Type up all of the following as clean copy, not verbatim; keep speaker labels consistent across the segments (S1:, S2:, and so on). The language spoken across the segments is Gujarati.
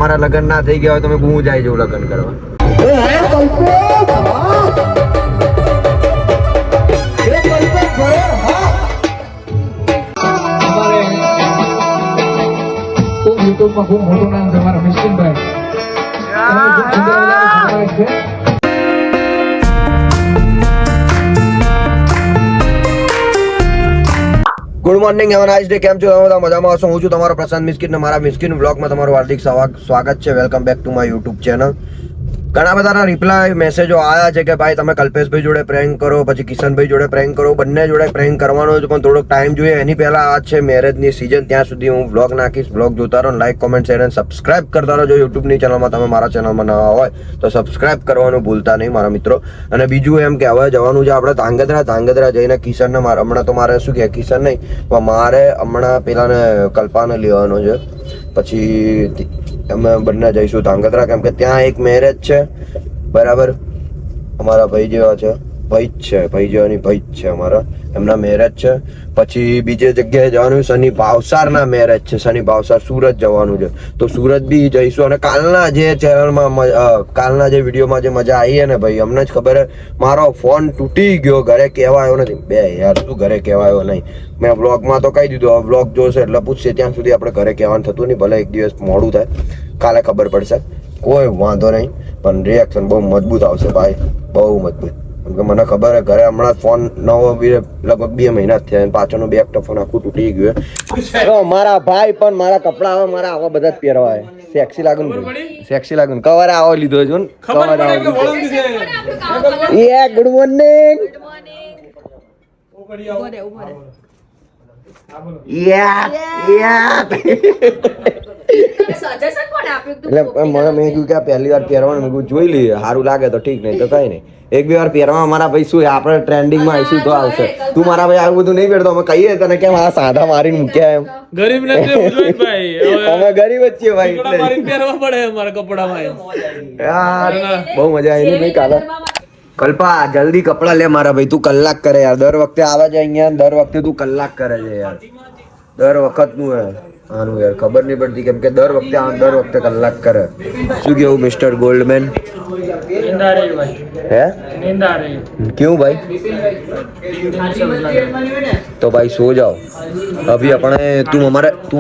S1: તમારા લગ્ન ના થઈ ગયા હોય તમે હું જાય જવું લગ્ન કરવા.
S2: યુટ્યુબમાં ખૂબ મોટું નામ છે મારા Miskinbhai.
S1: Good morning have nice day. કેમ છો બધા? મજામાં હશો. હું છું તમારો પ્રશાંત મિસ્કિન ને મારા મિસ્કિન વ્લોગમાં તમારું હાર્દિક સ્વાગત છે. Welcome back to my YouTube channel. ઘણા બધાના રિપ્લાય મેસેજો આવ્યા છે કે ભાઈ તમે કલ્પેશભાઈ જોડે પ્રેન્ક કરો, પછી કિશનભાઈ જોડે પ્રેન્ક કરો, બંને જોડે પ્રેન્ક કરવાનો છે પણ થોડોક ટાઈમ જોઈએ. એની પહેલા આ છે મેરેજની સિઝન, ત્યાં સુધી હું વ્લોગ નાખીશ. વ્લોગ જોતા રહો, લાઈક કોમેન્ટ શેર અને સબસ્ક્રાઇબ કરતા રહો. જો યુટ્યુબની ચેનલમાં તમે મારા ચેનલમાં નવા હોય તો સબસ્ક્રાઇબ કરવાનું ભૂલતા નહીં મારા મિત્રો. અને બીજું એમ કે હવે જવાનું છે આપણે ધાંગધ્રા જઈને કિશનને હમણાં તો મારે શું કહે કિશન નહીં પણ મારે હમણાં પેલાને કલ્પાને લેવાનો છે. પછી અમે બંને જઈશું ધાંગધ્રા, કેમ કે ત્યાં એક મેરેજ છે બરાબર. અમારા ભાઈ જેવા છે, ભાઈ જ છે, ભાઈ જેવાની ભાઈ જ છે અમારા, એમના મેરેજ છે. પછી બીજે જગ્યાએ જવાનું, શનિ ભાવસારના મેરેજ છે, શનિ ભાવસાર સુરત જવાનું છે. તો સુરત બી જઈશું. અને કાલના જે ચેનલમાં કાલના જે વિડીયોમાં જે મજા આવી ને ભાઈ, અમને જ ખબર હે મારો ફોન તૂટી ગયો, ઘરે કહેવા આવ્યો નથી. બે યાર શું ઘરે કહેવા આવ્યો નહીં, મેં વ્લોગમાં તો કહી દીધું. હવે વ્લોગ જોશે એટલે પૂછશે, ત્યાં સુધી આપણે ઘરે કહેવાનું થતું નહીં. ભલે એક દિવસ મોડું થાય, કાલે ખબર પડશે, કોઈ વાંધો નહીં. પણ રિએક્શન બહુ મજબૂત આવશે ભાઈ, બહુ મજબૂત. કેમ કે મને ખબર હે ઘરે હમણાં ફોન નવો લગભગ 2 મહિના જ થયા, પાછળનું બેક તો ફોન આખું તૂટી ગયું. મારા ભાઈ પણ મારા કપડા હવે મારા આવા બધા જ પહેરવાય. સેક્સી લાગુ ને, સેક્સી લાગુ ને. કવર આવો લીધો છે ને, કવર આવો લીધો. એ ગુડ મોર્નિંગ. મેં કીધું કે પહેલી વાર પહેરવાનું, મેં જોઈ લઈએ, સારું લાગે તો ઠીક, નહીં તો કઈ નહીં. એક બે વાર પહેરવા મારા ભાઈ શું આપણે ટ્રેન્ડિંગમાં આવીશું તો આવશે. તું મારા ભાઈ આવું બધું નહીં પહેરતો, અમે કહીએ તને કેમ આ સાદા મારીને મૂક્યા એમ.
S3: ગરીબ નથી ભાઈ,
S1: અમે ગરીબ જ છીએ ભાઈ, એટલે
S3: પહેરવા પડે અમારા કપડામાં
S1: યાર. બહુ મજા આવી નહીં કાલે. કલ્પા જલ્દી કપડા લે મારા ભાઈ, તું કલાક કરે યાર. દર વખતે આવે છે અહીંયા, દર વખતે તું કલાક કરે છે યાર. દર વખત નું હે આનું યાર, ખબર નહીં પડતી કેમ કે દર વખતે કલાક કરે. શું કેવું મિસ્ટર ગોલ્ડમેન? હે क्यों भाई? तो भाई सो जाओ अभी. अपने तुम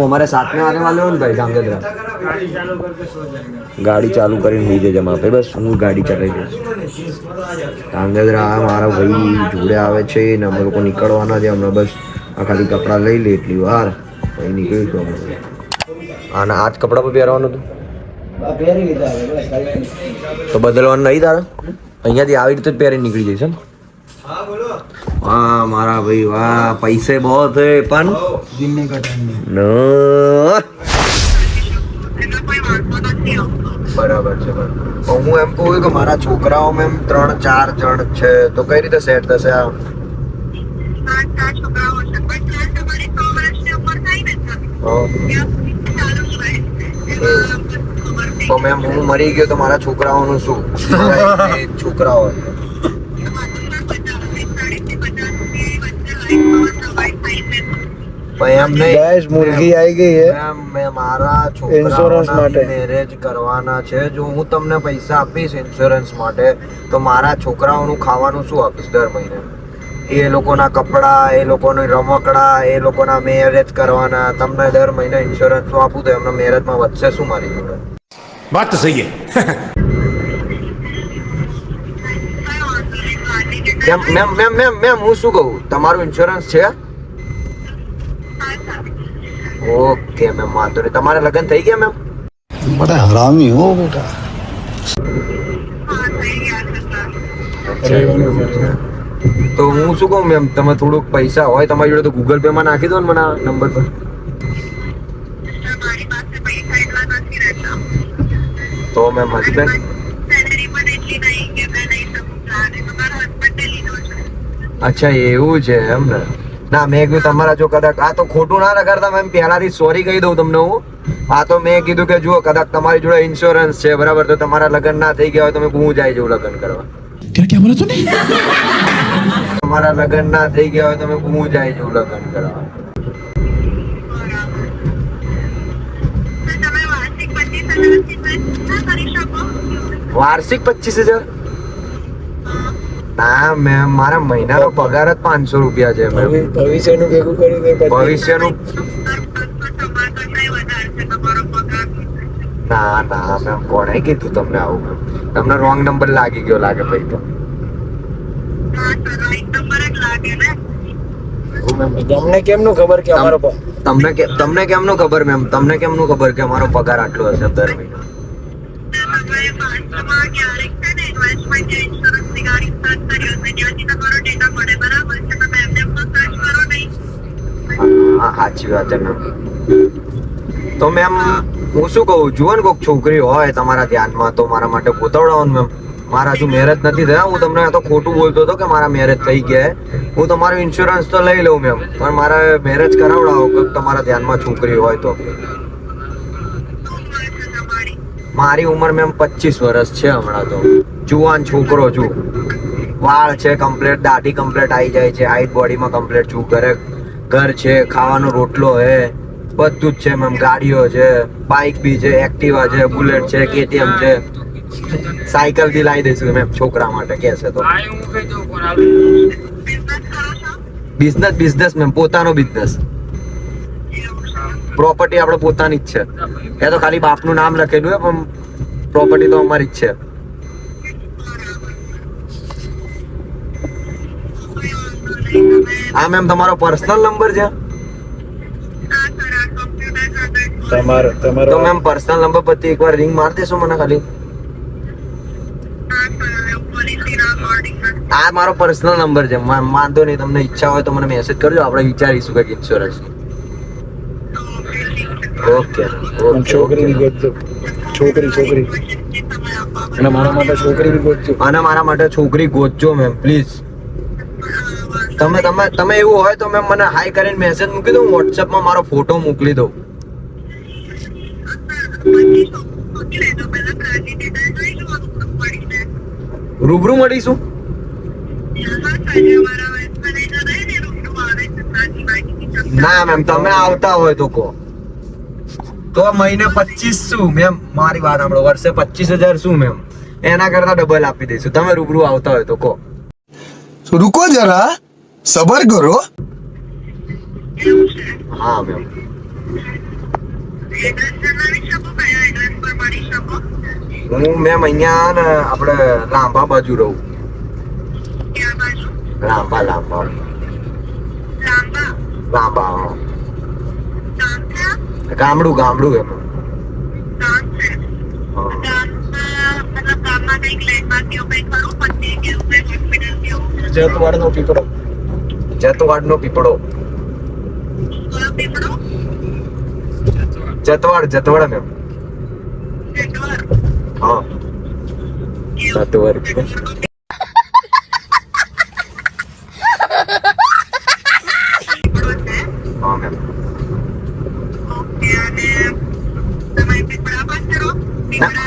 S1: हमारे साथ में आने वाले हो ना भाई ધાંગધ્રા? गाड़ी चालू કરીને લી જજે वहाँ पे. बस હું ગાડી ચલાવી દઈશ. ધાંગધ્રા મારા ભાઈ જોડે આવે છે ને અમે લોકો નીકળવાના છે હમણાં. બસ આ ખાલી કપડાં લઈ લે એટલી વાર પછી નીકળીશું અમે. આના આ જ કપડાં પર પહેરવાનું હતું તો બદલવાનું નહીં તારે? અહીંયાથી આવી રીતે જ પહેરીને નીકળી જઈશ એમ? વાહ મારા ભાઈ વાહ, પૈસે બહોત હે પણ બરાબર છે. હું એમ કહું કે મારા છોકરાઓમાં એમ 3-4 જણ છે તો કઈ રીતે સેટ થશે આ? તો મેમ હું મરી ગયો તો મારા છોકરાઓનું શું? છોકરાઓ
S2: મુર્ગી આવી ગઈ હે.
S1: મેં મારા છોકરાઓના મેરેજ કરવાના છે. જો હું તમને પૈસા આપીશ ઇન્સ્યોરન્સ માટે તો મારા છોકરાઓનું ખાવાનું શું આપીશ દર મહિને? એ લોકોના કપડા, એ લોકોના રમકડા, એ લોકોના મેરેજ કરવાના. તમને દર મહિને ઇન્સ્યોરન્સ આપું તો એમના મેરેજમાં વધશે શું મારી જોડે?
S4: વાત તો સહી હે.
S1: મેમ હું શું કહું, તમારું ઇન્સ્યોરન્સ છે? ઓકે મેમ વાંધો નહીં. તમારે લગ્ન થઈ ગયા મેમ?
S2: બડા હરામી હો બેટા.
S1: તો હું શું કહું મેમ, તમે થોડુંક પૈસા હોય તમારી જોડે તો ગૂગલ પે માં નાખી દો ને મને આ નંબર પર. તો મેમ હસબન્ડ અચ્છા એવું છે એમ ને? ના મેં કીધું તમારા જો કદાચ આ તો ખોટું ના લગાડતા મેમ, પહેલાથી સોરી કહી દઉં તમને હું. આ તો મેં કીધું કે જુઓ કદાચ તમારી જોડે ઇન્સ્યોરન્સ છે બરાબર, તો તમારા લગ્ન ના થઈ ગયા હોય તમે હું જાય જવું લગ્ન કરવા.
S4: क्या बोला तूने?
S1: તમારા લગ્ન ના થઈ ગયા હોય તમે હું જાય જવું લગ્ન કરવા. વાર્ષિક 25,000? ના મેમ, મારા મહિનાનો પગાર જ 500 રૂપિયા છે મેમ.
S2: ભવિષ્યનું ભેગું કર્યું તે પછી
S1: ભવિષ્યનું ના ના મેમ, કોણે કીધું તમને આવું મેમ? તમને રોંગ નંબર લાગી ગયો લાગે ભાઈ તો.
S2: તમને કેમનું ખબર કે અમારો
S1: તમને કેમનું ખબર મેમ? તમને કેમનું ખબર કે અમારો પગાર આટલો હશે દર મહિને? હા સાચી વાત છે મેમ. તો મેમ હું શું કહું, જુઓ ને કોઈક છોકરી હોય તમારા ધ્યાનમાં તો મારા માટે ગોતાવડાવો ને મેમ. મારા હજુ મેરેજ નથી થયા. હું તમને આ તો ખોટું બોલતો હતો કે મારા મેરેજ થઈ ગયા. હું તમારો ઇન્સ્યોરન્સ તો લઈ લઉં મેમ, પણ મારા મેરેજ કરાવડાવો કે તમારા ધ્યાનમાં છોકરી હોય તો. મારી ઉંમર મેમ 25 વર્ષ છે હમણાં તો. જુવાન છોકરો છું. વાળ છે કમ્પ્લીટ, દાઢી કમ્પ્લીટ આવી જાય છે, હાઈટ બોડીમાં કમ્પ્લીટ છું. ઘર છે, ખાવાનો રોટલો હે, બધું જ છે મેમ. ગાડીઓ છે, બાઇક બી છે, એક્ટિવા છે, બુલેટ છે, કેટીએમ છે, સાયકલ બી લાવી દઈશું મેમ છોકરા માટે કહેશે તો. બિઝનેસ મેમ, પોતાનો બિઝનેસ. પ્રોપર્ટી આપણે પોતાની જ છે. એ તો ખાલી બાપનું નામ લખેલું છે, પણ પ્રોપર્ટી તો અમારી જ છે. હા મેમ, તમારો પર્સનલ નંબર છે? તો મેમ પર્સનલ નંબર પરથી એકવાર રિંગ મારી દેશો મને ખાલી? આ મારો પર્સનલ નંબર છે. વાંધો નહીં, તમને ઈચ્છા હોય તો મને મેસેજ કરજો, આપણે વિચારીશું કંઈક ઇન્સ્યોરન્સ. ઓકે
S2: છોકરી ગોતજો. છોકરી અને મારા માટે છોકરી બી ગોતજો.
S1: અને મારા માટે છોકરી ગોતજો મેમ પ્લીઝ. તમે એવું હોય તો મેમ મને હાઈ કરીને મેસેજ મૂકી દો. વોટ્સએપમાં મારો ફોટો મોકલી દઉં. રૂબરૂ મળીશું? ના મેમ, તમે આવતા હોય તો કહો. તો મહિને 25 શું મેમ? મારી વાત સાંભળો, વર્ષે 25,000 શું મેમ? એના કરતા ડબલ આપી દઈશું. તમે રૂબરૂ આવતા હોય તો કહો.
S5: रुको जरा सबर करो.
S1: હા મેમ. હું મેમ અહીંયા ને આપણે લાંબા બાજુ રહું. લાંબા લાંબા ગામડું એમ.
S2: જતવાડનો પીપળો.
S1: જતવાડનો પીપળો. જતવાડ મેમ. હા જતવાડ. હા મેમ.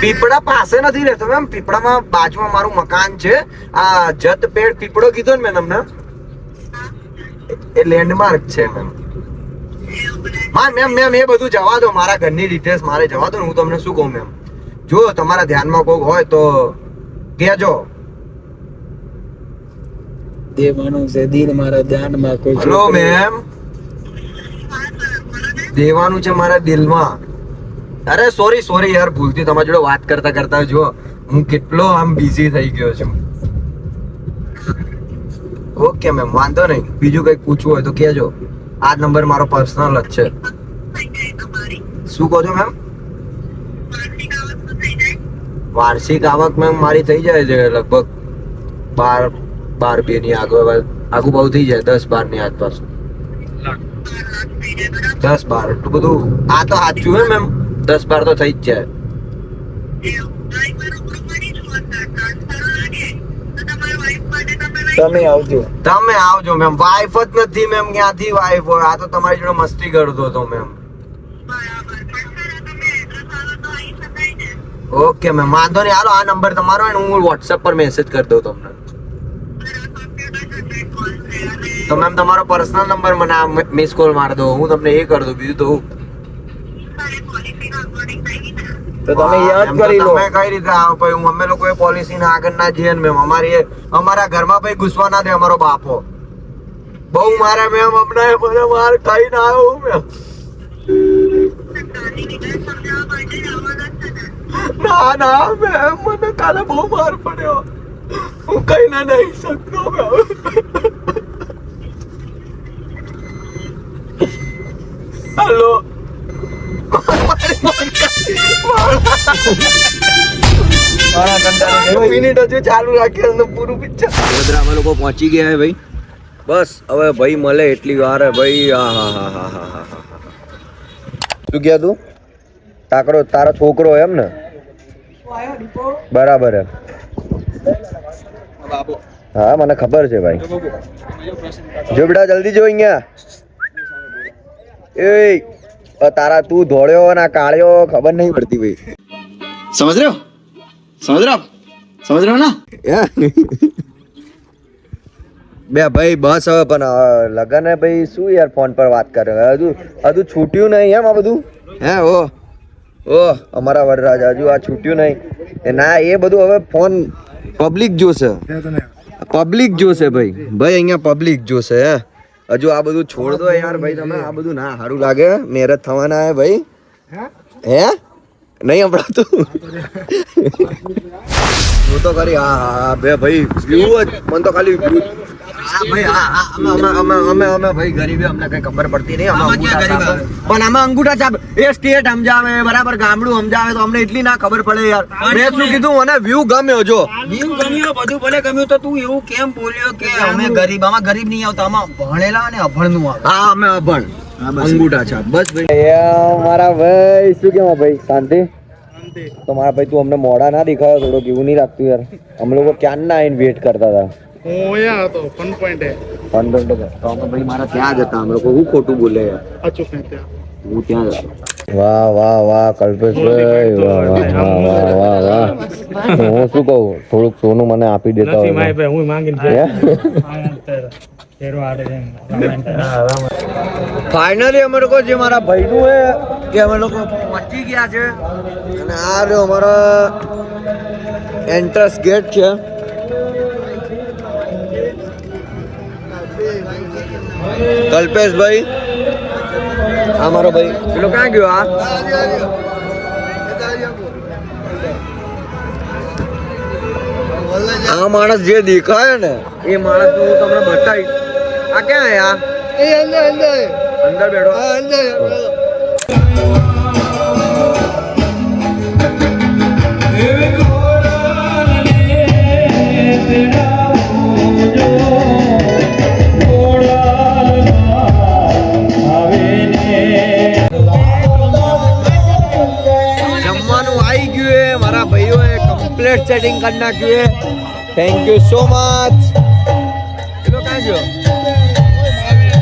S1: પીપળા પાસે નથી રહેતો મેમ. પીપળામાં બાજુમાં મારું મકાન છે. આ જતપેડ પીપળો કીધો ને મેં તમને, એ લેન્ડમાર્ક છે મેમ. હા મેમ એ બધું જવા દો. મારા ઘરની ડિટેલ્સ મારે જવા દો ને. હું તમને શું કહું મેમ, જો તમારા ધ્યાનમાં કોઈ હોય તો કહેજો.
S2: દેવાનું છે દિન મારા ધ્યાનમાં કોઈ.
S1: હેલો મેમ, દેવાનું છે મારા દિલમાં. અરે સોરી યાર, ભૂલથી તમારી જોડે વાત કરતા જો હું કેટલો આમ બિઝી થઈ ગયો છું. ઓકે મેમ, વાંધો નહીં. બીજું કંઈક પૂછવું હોય તો કહેજો. આ નંબર મારો પર્સનલ જ છે. શું કહો છો મેમ? વાર્ષિક આવક મેમ મારી થઈ જાય છે લગભગ 12 ની આગુ બહુ થઈ જાય. 10-12 ની આસપાસ. 10-12 એટલું બધું? આ તો સાચું હે મેમ, 10-12 તો થઈ જ જાય. તમે આવજો મેમ. વાઈફ જ નથી મેમ, ક્યાંથી વાઈફ હોય? આ તો તમારી જોડે મસ્તી કરતો હતો મેમ. ઓકે મેમ, વાંધો નહીં. હાલો, આ નંબર તમારો અને હું વોટ્સએપ પર મેસેજ કરી દઉં તમને. તો મેમ તમારો પર્સનલ નંબર મને મિસ કોલ મારી દો. હું તમને એ કરી દઉં. બીજું તો તો તમે યાદ કરી લો. તમે કઈ રીતે આવો ભાઈ? હું અમે લોકો પોલિસી ના આગળ ના જઈએ મેમ. અમારા ઘરમાં ભાઈ ઘૂસવા ના દે અમારો બાપો. બહુ મારે મેમ હમણાં મને માર ખાઈ ના આવ્યો મેમ. ના ના મેમ, મને કાલે બહુ માર પડ્યો. હું કઈ ના નહીં શકતો મેમ. હેલો મિનિટ હજુ ચાલુ રાખીએ તો પૂરું પિક્ચર. વડોદરા અમે લોકો પહોંચી ગયા હે ભાઈ. બસ હવે ભાઈ મળે એટલી વાર હે ભાઈ. શું કહ્યા તું? તાકરો તારો છોકરો એમ ને? બરાબર હે. હા મને ખબર છે ભાઈ. જો બેટા જલ્દી જો અહીંયા. એ તારા તું ધોળ્યો ના કાળ્યો ખબર નહીં પડતી ભાઈ.
S2: समझ रहे हो ना?
S1: બે ભાઈ બસ હવે પણ લગન હે ભાઈ. શું યાર ફોન પર વાત કરે? હજુ છૂટ્યું નહીં એમ આ બધું? હે ઓ અમારા વરરાજ હજુ આ છૂટ્યું નહીં ના. એ બધું હવે ફોન પબ્લિક જોશે. પબ્લિક જોશે ભાઈ. અહીંયા પબ્લિક જોશે. હે હજુ આ બધું છોડ દો યાર ભાઈ. તમે આ બધું ના સારું લાગે. મેરેજ થવાના હે ભાઈ. હે નહીં હમણાં હું તો કરી. હા બે ભાઈ વ્યૂ જ મને તો ખાલી અમે ભાઈ ગરીબી અમને કઈ ખબર પડતી નહીં. પણ આમાં અંગૂઠા છાપ એ સ્ટેટ સમજાવે બરાબર, ગામડું સમજાવે તો અમને એટલી ના ખબર પડે યાર. મેં શું કીધું? મને વ્યૂ ગમ્યો. જો વ્યૂ ગમ્યો, બધું ભલે ગમ્યું, તો તું એવું કેમ બોલ્યો કે અમે ગરીબ? આમાં ગરીબ નહીં આવતા, આમાં ભણેલા અને અભણ નું આવે. હા અમે અભણ. અંગૂઠા છાપ બસ ભાઈ. મારા ભાઈ શું કેવા ભાઈ? શાંતિ તો મારા ભાઈ તું અમને મોડા ના દેખાયો થોડોક? એવું નહીં લાગતું યાર? અમે લોકો ક્યાં ના આવીને વેટ કરતા હતા. ફન પોઈન્ટ તો અમે ભાઈ મારા ત્યાં જ હતા. અમે લોકો હું ખોટું બોલે યાર? હું ત્યાં જ. વાહ વાહ વાહ કલ્પેશભાઈ, વાહ વાહ વાહ વાહ વાહ. હું શું કહું, થોડુંક સોનું મને આપી દેતા હોય. ફાઇનલી અમે લોકો જે મારા ભાઈનું હે કે અમે લોકો પહોંચી ગયા છે. અને આ રહ્યો અમારા એન્ટ્રન્સ ગેટ છે. કલ્પેશભાઈ આ મારો ભાઈ. પેલો ક્યાં ગયો? આ માણસ જે દેખાય ને એ માણસ હું તમને બતાવીશ. આ ક્યાં હે? અંદર બેઠો. જમવાનું આવી ગયું હે. મારા ભાઈઓએ કમ્પ્લીટ સેટિંગ કરી નાખ્યું હે. Thank you so much. પેલો ક્યાં ગયો?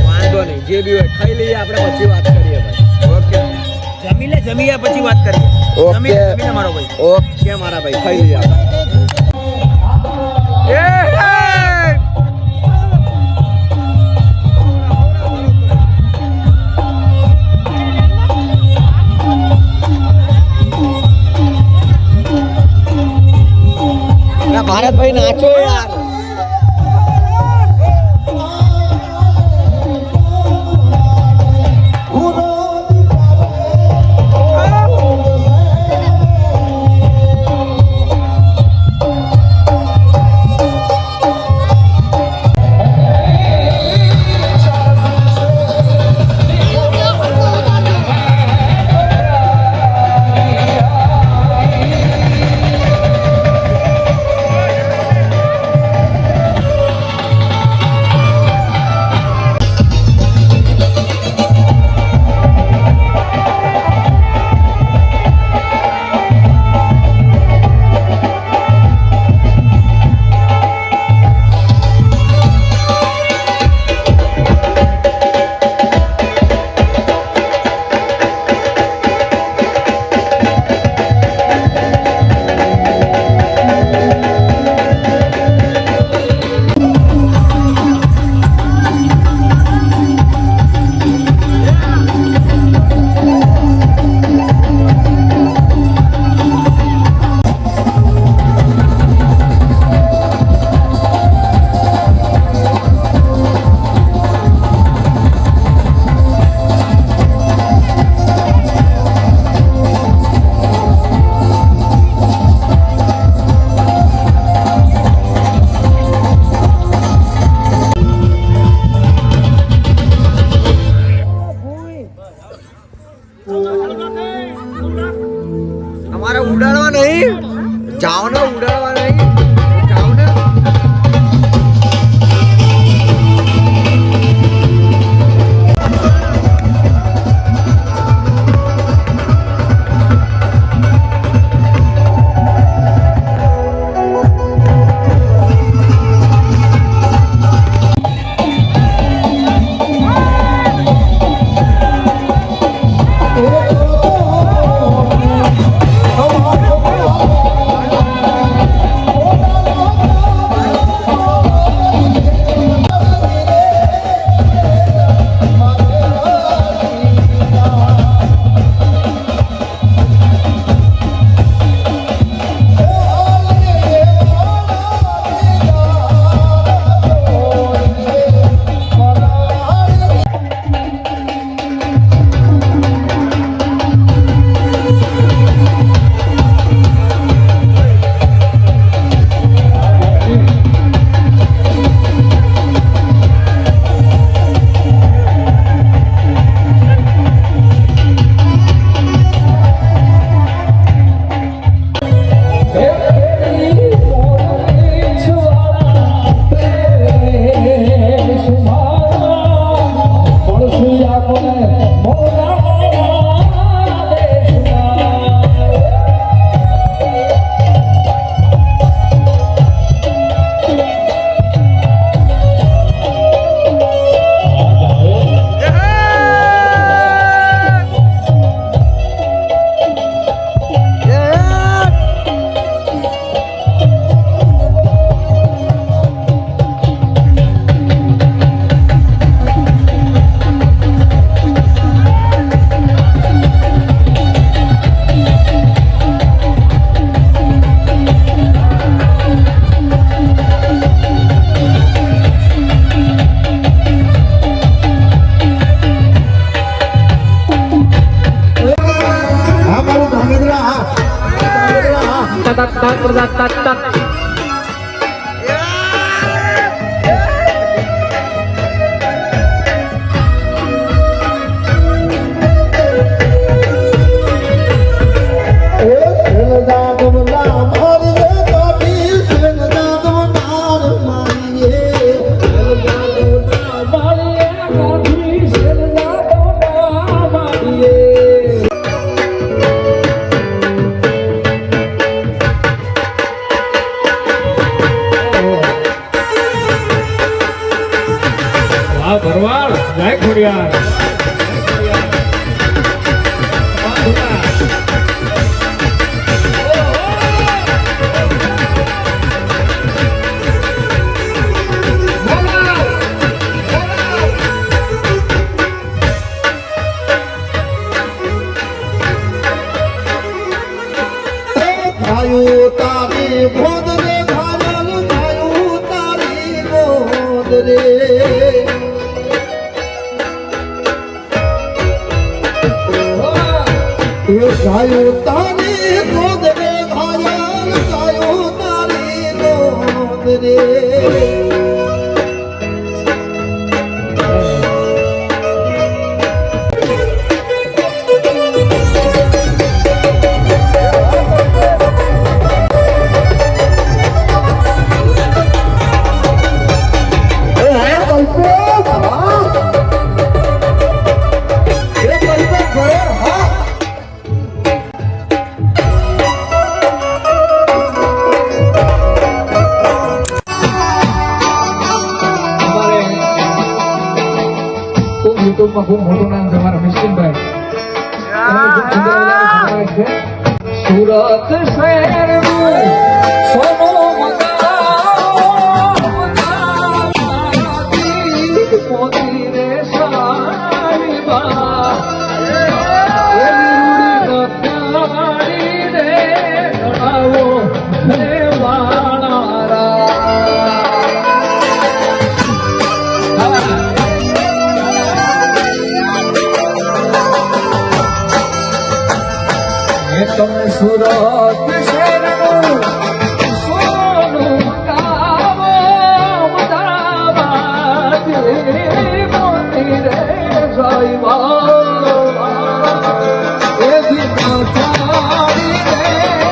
S1: વાંધો નહીં, જે બી હોય ખાઈ લઈએ આપણે, પછી વાત કરીએ ભાઈ. ઓકે જમીએ પછી વાત કરીએ. ઓકે મારો ભાઈ. ઓકે મારા ભાઈ ખાઈ લઈએ આપણે. ભારતભાઈ નાચો યાર. ઉડાડવા નહીં, જાઓ ને, ઉડાડવા નહીં, જાઓ ને.
S3: ભરવાડ જય ખોડિયાર.
S6: તારી ગોદ રે ઘાયલ ગાયું તારી ગોદ રે ગાયું તારી ગોદ રે ઘાયલ ગાયું તારી ગોદ રે
S2: યુટ્યુબમાં ખૂબ મોટું નામ છે મારા મિસ્કિનભાઈ. સુરત શહેરનું સોનું મોતી રે સાહેબા તમે સુરત શહેરનું સોનું ગાવો અમદાવાદ મોતી રે સાહેબા એ દિન ચારી રે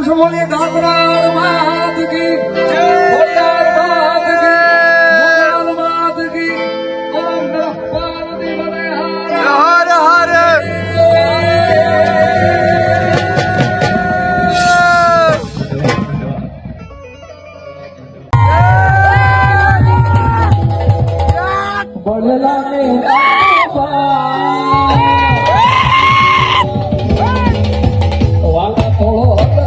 S3: બોલીએ ઠાકરાણ માત કી ખોડિયાર માત કી મોગલ માત કી ઓમ નમઃ પાર્વતી પતે હર હર બળલા ને વાલા થોડો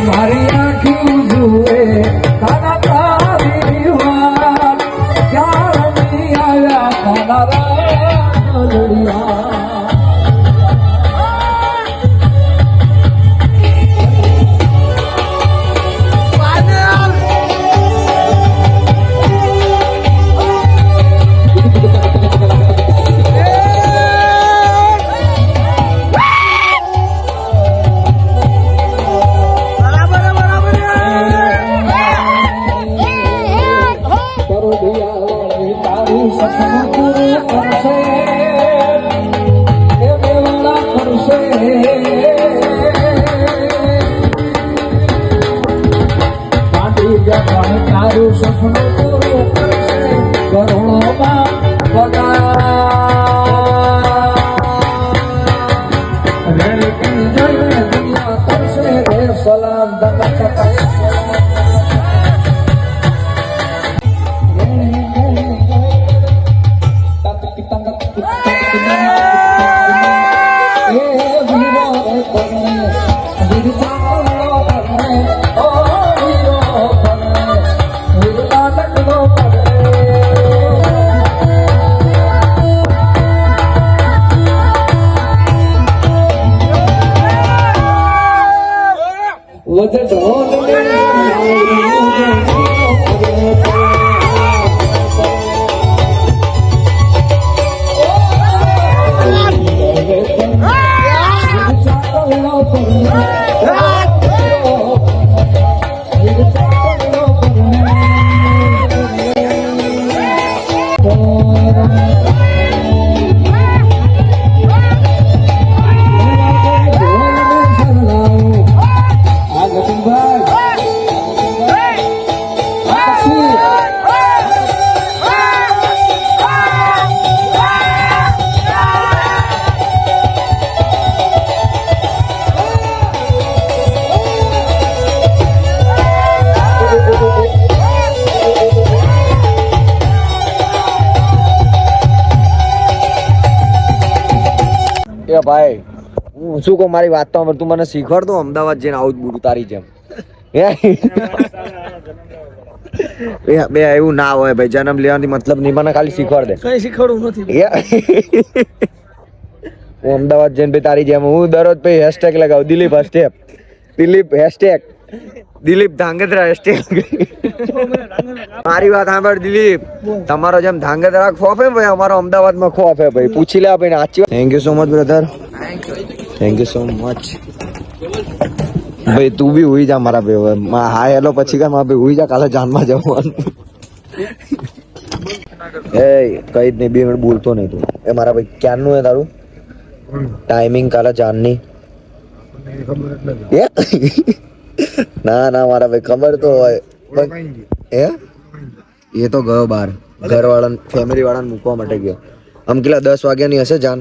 S3: મારી આંખી જુએ કાના તારી વાત ક્યાં રમી આવ્યા તારા લડિયા તારું સપનું પૂરું કરશે એ મેળા કરશે પાટી જવાનું તારું સપનું પૂરું કરશે કરોડોમાં પગાર રેડી જઈને દુનિયા કરશે રે સલામ દકા
S1: એ ભાઈ હું શું કહું મારી વાત તો તું મને શીખવાડ દો અમદાવાદ જઈને આવું જ બોલું તારી જેમ બે એવું ના હોય ભાઈ જન્મ લેવાની મતલબ નહીં મને ખાલી શીખવાડ દે
S2: કઈ શીખવાડવું નથી
S1: હું અમદાવાદ જઈને ભાઈ તારી જેમ હું દરરોજ ભાઈ હેશટેગ લગાવું દિલીપ હેશટેગ દિલીપ ધાંગધ્રા હેશટેગ મારી વાત સાંભળ દિલીપ તમારો જેમ ધાંગધ્રા ખોફ હે ભાઈ અમારો અમદાવાદમાં ખોફ હે ભાઈ પૂછી લે ભાઈ સાચી thank you so much brother thank you so much ભાઈ તું બી હુઈ જા મારા ભાઈ હા હેલો પછી કે મારા ભાઈ હુઈ જા કાલે જાનમાં જવાનું એ કઈ જ નહીં 2 મિનિટ બોલતો નહીં તું એ મારા ભાઈ ક્યારનું હે તારું ટાઈમિંગ કાલે જાનની ના ના મારા ભાઈ ખબર તો હોય એ તો ગયો બહાર ઘર વાળા ફેમિલી વાળાને મૂકવા માટે ગયો આમ કેટલા 10 વાગ્યાની હશે જાન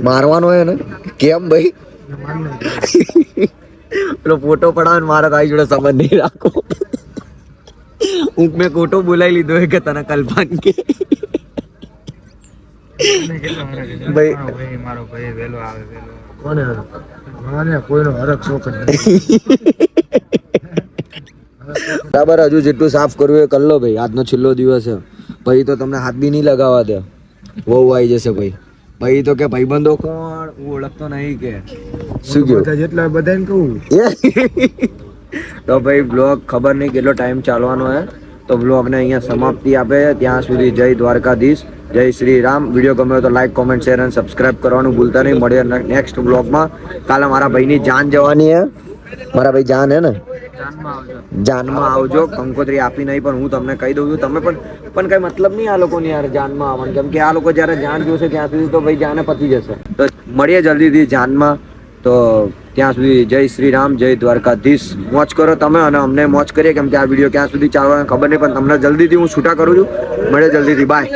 S1: મારવાનો હે ને કેમ ભાઈ પેલો ફોટો પડાવે મારા તારી જોડે સંબંધ નહીં રાખો હું મેં ખોટો બોલાવી લીધો હે કે તને કલ્પાન કે ભાઈ
S2: મારો ભાઈ વેલો આવે વેલો કોને મને કોઈનો હરખ શોખ
S1: બરાબર હજુ જેટલું સાફ કરવું એ કરી લો ભાઈ આજનો છેલ્લો દિવસ છે ભાઈ તો તમને હાથ બી નહીં લગાવવા દે બહુ આવી જશે ભાઈ ભાઈ તો કે ભાઈબંધો કોણ હું ઓળખતો નહીં કે શું કહ્યું
S2: જેટલા બધાને કહું
S1: તો ભાઈ બ્લોગ ખબર નહીં કેટલો ટાઈમ ચાલવાનો હે તો વ્લોગને અહીંયા સમાપ્તિ આપે. ત્યાં સુધી જય દ્વારકાધીશ, જય શ્રી રામ. વિડીયો ગમ્યો તો લાઈક, કોમેન્ટ, શેર અને સબસ્ક્રાઇબ કરવાનું ભૂલતા નહીં. મળીએ નેક્સ્ટ વ્લોગમાં. કાલે મારા ભાઈની જાન જવાની હે. મારા ભાઈ જાન હે ને, જાનમાં આવજો. કંકોત્રી આપી નહીં પણ હું તમને કહી દઉં છું. તમે પણ કઈ મતલબ નહીં આ લોકોની યાર જાનમાં આવવાનું, કેમ કે આ લોકો જ્યારે જાન જોશે ત્યાં સુધી તો ભાઈ જાને પતી જશે. તો મળીએ જલ્દીથી જાનમાં. તો ત્યાં સુધી જય શ્રી રામ, જય દ્વારકાધીશ. મોજ કરો તમે અને અમને મોજ કરીએ, કેમ કે આ વિડીયો ક્યાં સુધી ચાલવાનો ખબર નહીં, પણ તમને જલ્દીથી હું છૂટા કરું છું. મળીએ જલ્દીથી. બાય.